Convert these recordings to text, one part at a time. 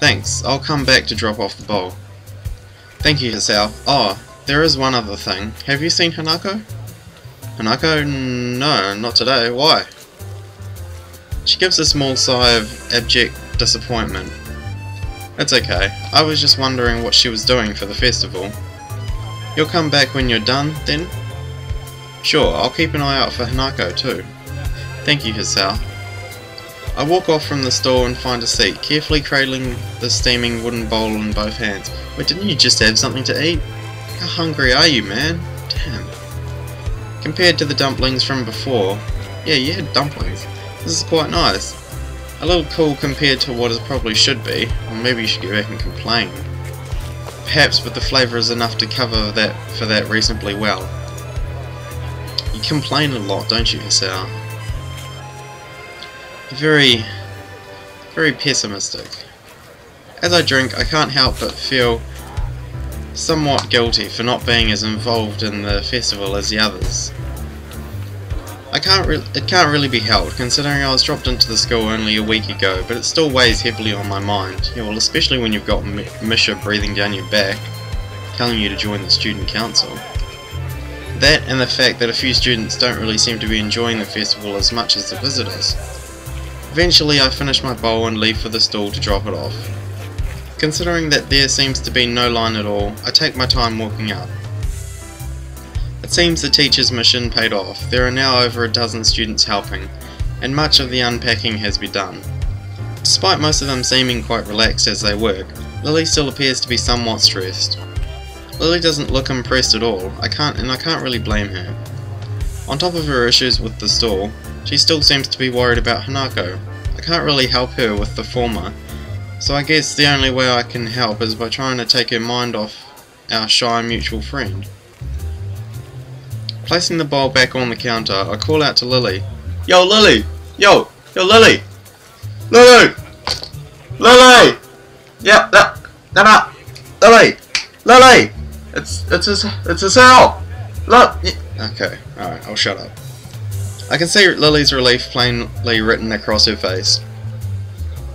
Thanks, I'll come back to drop off the bowl. Thank you, Hisao. Oh, there is one other thing. Have you seen Hanako? Hanako? No, not today. Why? She gives a small sigh of abject disappointment. It's okay. I was just wondering what she was doing for the festival. You'll come back when you're done, then? Sure, I'll keep an eye out for Hanako too. Thank you, Hisao. I walk off from the store and find a seat, carefully cradling the steaming wooden bowl in both hands. Wait, didn't you just have something to eat? How hungry are you, man? Damn. Compared to the dumplings from before, yeah, you had dumplings. This is quite nice. A little cool compared to what it probably should be, or maybe you should go back and complain. Perhaps, but the flavour is enough to cover that reasonably well. You complain a lot, don't you, Hisao? Very, very pessimistic. As I drink, I can't help but feel somewhat guilty for not being as involved in the festival as the others. It can't really be helped, considering I was dropped into the school only a week ago, but it still weighs heavily on my mind. Yeah, well, especially when you've got Misha breathing down your back, telling you to join the student council. That and the fact that a few students don't really seem to be enjoying the festival as much as the visitors. Eventually I finish my bowl and leave for the stall to drop it off. Considering that there seems to be no line at all, I take my time walking up. It seems the teacher's mission paid off. There are now over a dozen students helping, and much of the unpacking has been done. Despite most of them seeming quite relaxed as they work, Lily still appears to be somewhat stressed. Lily doesn't look impressed at all, I can't really blame her. On top of her issues with the stall, she still seems to be worried about Hanako. I can't really help her with the former, so I guess the only way I can help is by trying to take her mind off our shy mutual friend. Placing the bowl back on the counter, I call out to Lily. Yo Lily! Yo Lily! Lily! Lily! Yeah, Lily! Lily! It's a cell! Look! Okay, alright, I'll shut up. I can see Lily's relief plainly written across her face.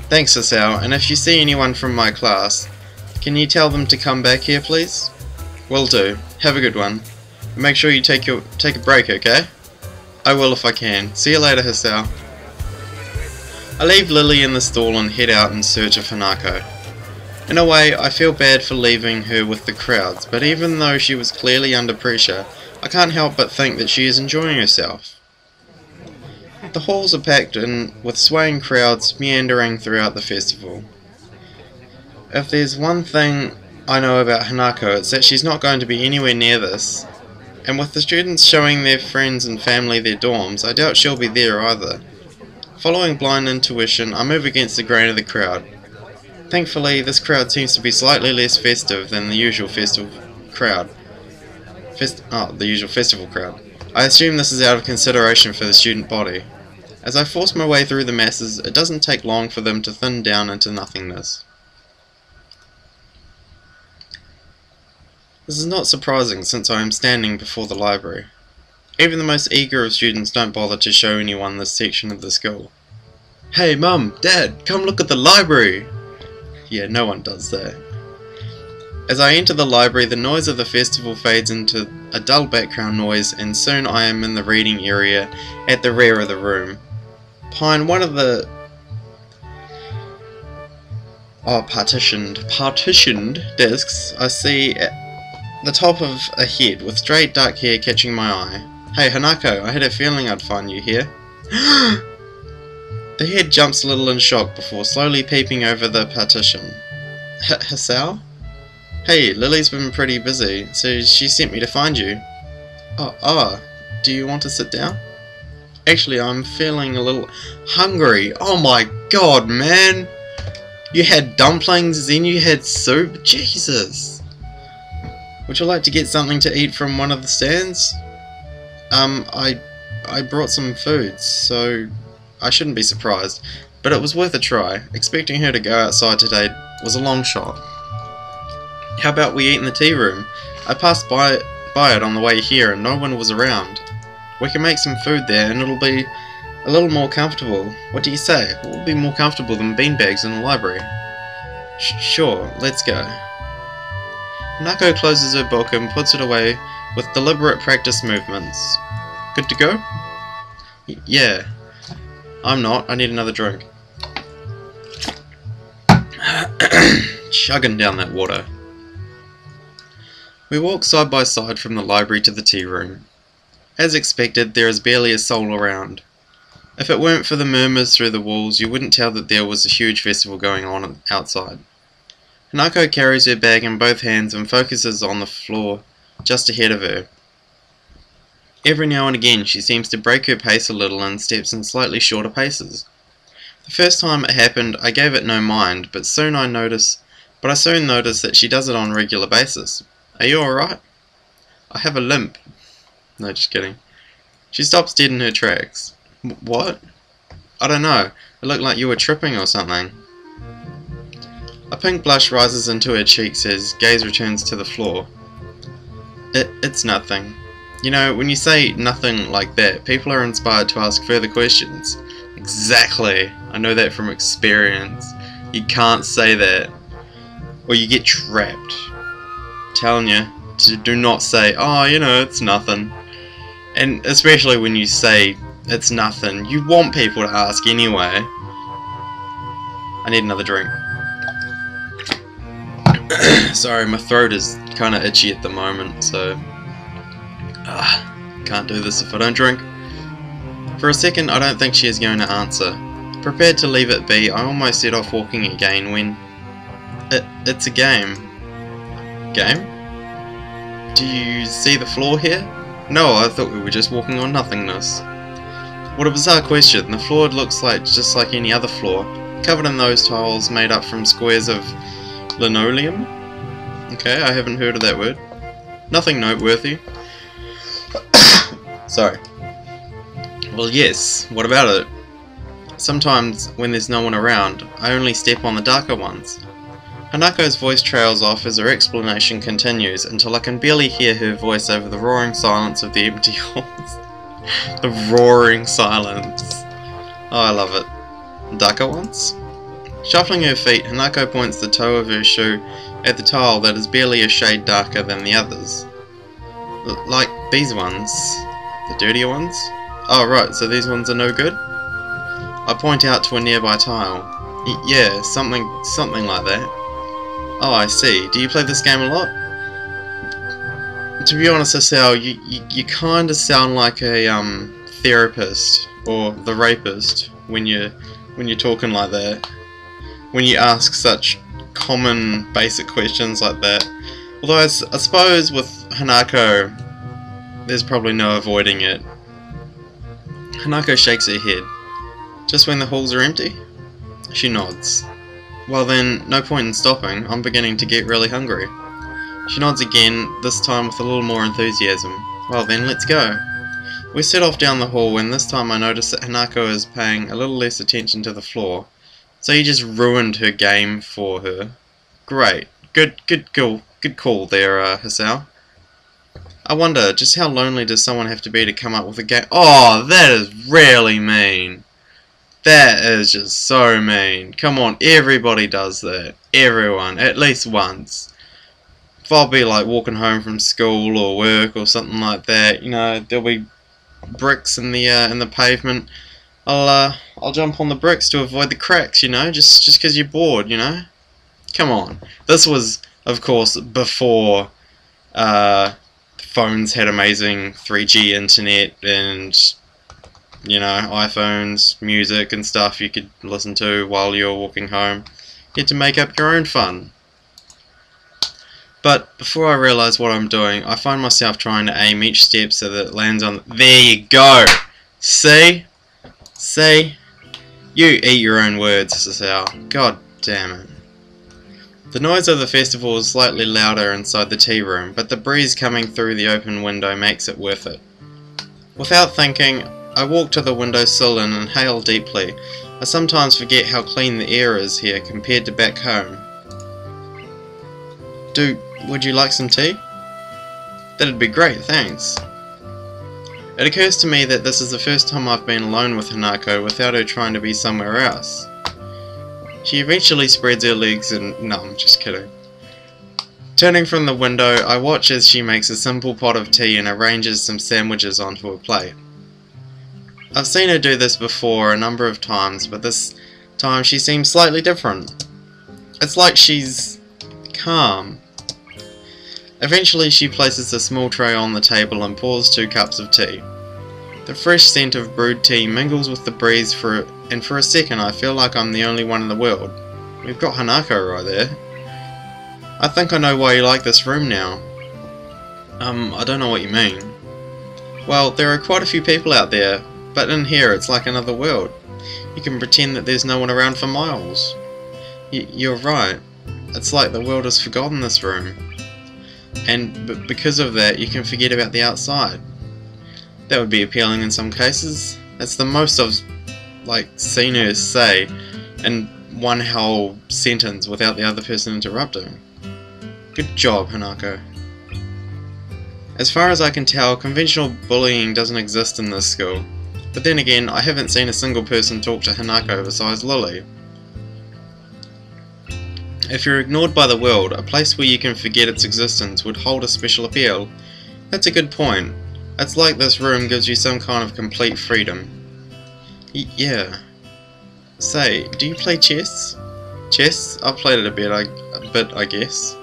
Thanks, Hisao, and if you see anyone from my class, can you tell them to come back here, please? Will do. Have a good one. And make sure you take a break, okay? I will if I can. See you later, Hisao. I leave Lily in the stall and head out in search of Hanako. In a way, I feel bad for leaving her with the crowds, but even though she was clearly under pressure, I can't help but think that she is enjoying herself. The halls are packed in with swaying crowds meandering throughout the festival. If there's one thing I know about Hanako, it's that she's not going to be anywhere near this. And with the students showing their friends and family their dorms, I doubt she'll be there either. Following blind intuition, I move against the grain of the crowd. Thankfully, this crowd seems to be slightly less festive than the usual festival crowd. I assume this is out of consideration for the student body. As I force my way through the masses, it doesn't take long for them to thin down into nothingness. This is not surprising since I am standing before the library. Even the most eager of students don't bother to show anyone this section of the school. Hey Mum, Dad, come look at the library! Yeah, no one does that. As I enter the library, the noise of the festival fades into a dull background noise, and soon I am in the reading area at the rear of the room. Behind one of the partitioned desks, I see the top of a head with straight dark hair catching my eye. Hey Hanako, I had a feeling I'd find you here. The head jumps a little in shock before slowly peeping over the partition. Hisao? Hey, Lily's been pretty busy, so she sent me to find you. Do you want to sit down? Actually, I'm feeling a little hungry. Oh my god, man! You had dumplings, then you had soup? Jesus! Would you like to get something to eat from one of the stands? I brought some food, so I shouldn't be surprised, but it was worth a try. Expecting her to go outside today was a long shot. How about we eat in the tea room? I passed by it on the way here and no one was around. We can make some food there and it'll be a little more comfortable. What do you say? It will be more comfortable than beanbags in the library. Sure, let's go. Hanako closes her book and puts it away with deliberate practice movements. Good to go? Yeah. I'm not. I need another drink. Chugging down that water. We walk side by side from the library to the tea room. As expected, there is barely a soul around. If it weren't for the murmurs through the walls, you wouldn't tell that there was a huge festival going on outside. Hanako carries her bag in both hands and focuses on the floor just ahead of her. Every now and again she seems to break her pace a little and steps in slightly shorter paces. The first time it happened I gave it no mind, but I soon noticed that she does it on a regular basis. Are you alright? I have a limp. No, just kidding. She stops dead in her tracks. What? I don't know. It looked like you were tripping or something. A pink blush rises into her cheeks as gaze returns to the floor. It's nothing. You know, when you say nothing like that, people are inspired to ask further questions. Exactly. I know that from experience. You can't say that, or you get trapped. I'm telling you, do not say, oh, you know, it's nothing. And especially when you say it's nothing, you want people to ask anyway. I need another drink. Sorry, my throat is kind of itchy at the moment, so can't do this if I don't drink. For a second, I don't think she is going to answer. Prepared to leave it be, I almost set off walking again when it's a game. Game? Do you see the floor here? No, I thought we were just walking on nothingness. What a bizarre question. The floor looks just like any other floor, covered in those tiles made up from squares of linoleum? Okay, I haven't heard of that word. Nothing noteworthy. Sorry. Well, yes, what about it? Sometimes, when there's no one around, I only step on the darker ones. Hanako's voice trails off as her explanation continues until I can barely hear her voice over the roaring silence of the empty halls. The roaring silence. Oh, I love it. Darker ones? Shuffling her feet, Hanako points the toe of her shoe at the tile that is barely a shade darker than the others. Like these ones. The dirtier ones? Oh right, so these ones are no good? I point out to a nearby tile. Yeah, something like that. Oh, I see. Do you play this game a lot? To be honest, Hisao, you kinda sound like a therapist or the rapist when you're talking like that. When you ask such common basic questions like that. Although I suppose with Hanako there's probably no avoiding it. Hanako shakes her head. Just when the halls are empty? She nods. Well then, no point in stopping. I'm beginning to get really hungry. She nods again, this time with a little more enthusiasm. Well then, let's go. We set off down the hall and this time I notice that Hanako is paying a little less attention to the floor. So you just ruined her game for her. Great. Good call there, Hisao. I wonder, just how lonely does someone have to be to come up with a game? Oh, that is really mean. That is just so mean. Come on, everybody does that. Everyone, at least once. If I'll be like walking home from school or work or something like that, you know, there'll be bricks in the pavement. I'll jump on the bricks to avoid the cracks, you know, just because you're bored, you know. Come on. This was, of course, before phones had amazing 3G internet and, you know, iPhones, music and stuff you could listen to while you're walking home. You had to make up your own fun. But before I realise what I'm doing, I find myself trying to aim each step so that it lands on... There you go! See? See? You eat your own words, Hisao. God damn it. The noise of the festival is slightly louder inside the tea room, but the breeze coming through the open window makes it worth it. Without thinking, I walk to the windowsill and inhale deeply. I sometimes forget how clean the air is here compared to back home. Would you like some tea? That'd be great, thanks. It occurs to me that this is the first time I've been alone with Hanako without her trying to be somewhere else. She eventually spreads her legs and... no, I'm just kidding. Turning from the window, I watch as she makes a simple pot of tea and arranges some sandwiches onto a plate. I've seen her do this before a number of times, but this time she seems slightly different. It's like she's calm. Eventually she places a small tray on the table and pours 2 cups of tea. The fresh scent of brewed tea mingles with the breeze and for a second I feel like I'm the only one in the world. We've got Hanako right there. I think I know why you like this room now. I don't know what you mean. Well, there are quite a few people out there, but in here it's like another world. You can pretend that there's no one around for miles. You're right. It's like the world has forgotten this room. And because of that, you can forget about the outside. That would be appealing in some cases. That's the most I've seen her say in one whole sentence without the other person interrupting. Good job, Hanako. As far as I can tell, conventional bullying doesn't exist in this school. But then again, I haven't seen a single person talk to Hanako besides Lily. If you're ignored by the world, a place where you can forget its existence would hold a special appeal. That's a good point. It's like this room gives you some kind of complete freedom. Yeah. Say, do you play chess? Chess? I've played it a bit, I guess.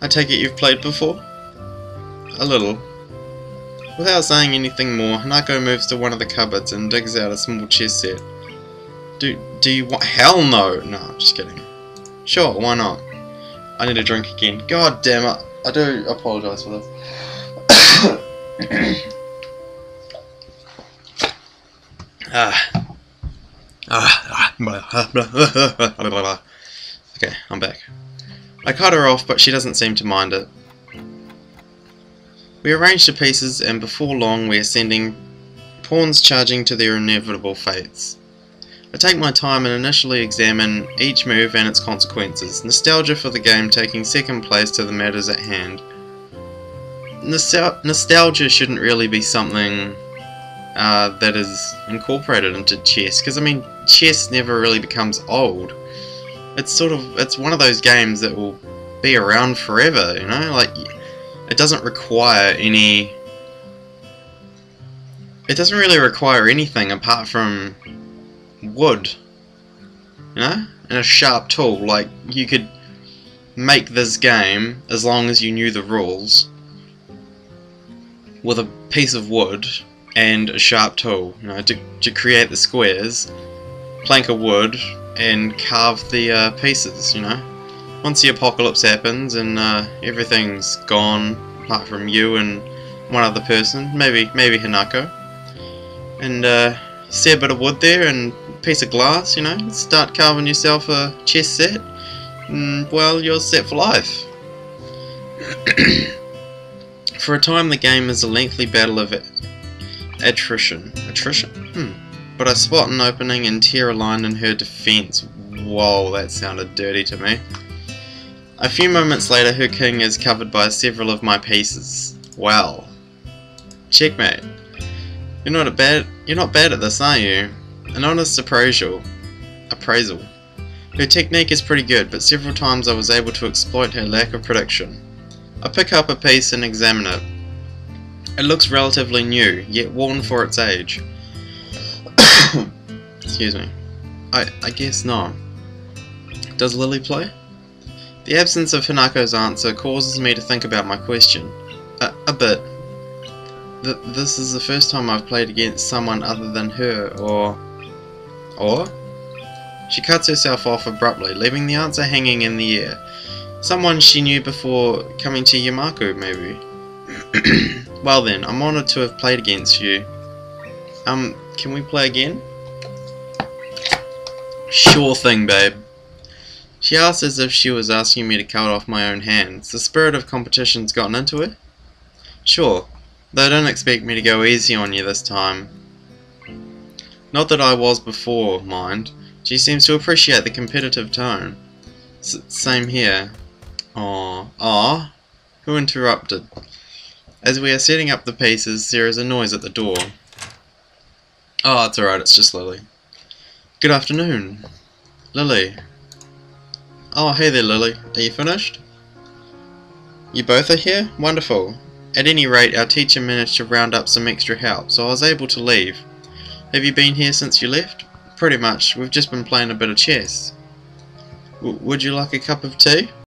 I take it you've played before? A little. Without saying anything more, Hanako moves to one of the cupboards and digs out a small chess set. Do you want— hell no! No, I'm just kidding. Sure, why not? I need a drink again. God damn it. I do apologise for this. Okay, I'm back. I cut her off, but she doesn't seem to mind it. We arrange the pieces, and before long we are sending pawns charging to their inevitable fates. I take my time and initially examine each move and its consequences, nostalgia for the game taking second place to the matters at hand. Nostalgia shouldn't really be something that is incorporated into chess, because I mean, chess never really becomes old. It's one of those games that will be around forever, you know, like, it doesn't really require anything apart from wood, you know, and a sharp tool. Like, you could make this game, as long as you knew the rules, with a piece of wood and a sharp tool, you know, to create the squares, plank of wood, and carve the pieces, you know. Once the apocalypse happens and everything's gone apart from you and one other person, maybe Hanako, and see a bit of wood there and a piece of glass, you know, start carving yourself a chess set, and well, you're set for life. For a time the game is a lengthy battle of attrition. But I spot an opening and tear a line in her defense. Whoa, that sounded dirty to me. A few moments later her king is covered by several of my pieces. Well, checkmate. You're not bad at this, are you? An honest appraisal. Her technique is pretty good, but several times I was able to exploit her lack of prediction. I pick up a piece and examine it. It looks relatively new, yet worn for its age. Excuse me. I guess not. Does Lily play? The absence of Hanako's answer causes me to think about my question. A bit. This is the first time I've played against someone other than her, or? She cuts herself off abruptly, leaving the answer hanging in the air. Someone she knew before coming to Yamaku, maybe. Well then, I'm honoured to have played against you. Can we play again? Sure thing, babe. She asked as if she was asking me to cut off my own hands. The spirit of competition's gotten into her? Sure, though don't expect me to go easy on you this time. Not that I was before, mind. She seems to appreciate the competitive tone. Same here. Aww. Who interrupted? As we are setting up the pieces, there is a noise at the door. Oh, it's alright, it's just Lily. Good afternoon. Lily. Oh, hey there, Lily. Are you finished? You both are here? Wonderful. At any rate, our teacher managed to round up some extra help, so I was able to leave. Have you been here since you left? Pretty much. We've just been playing a bit of chess. Would you like a cup of tea?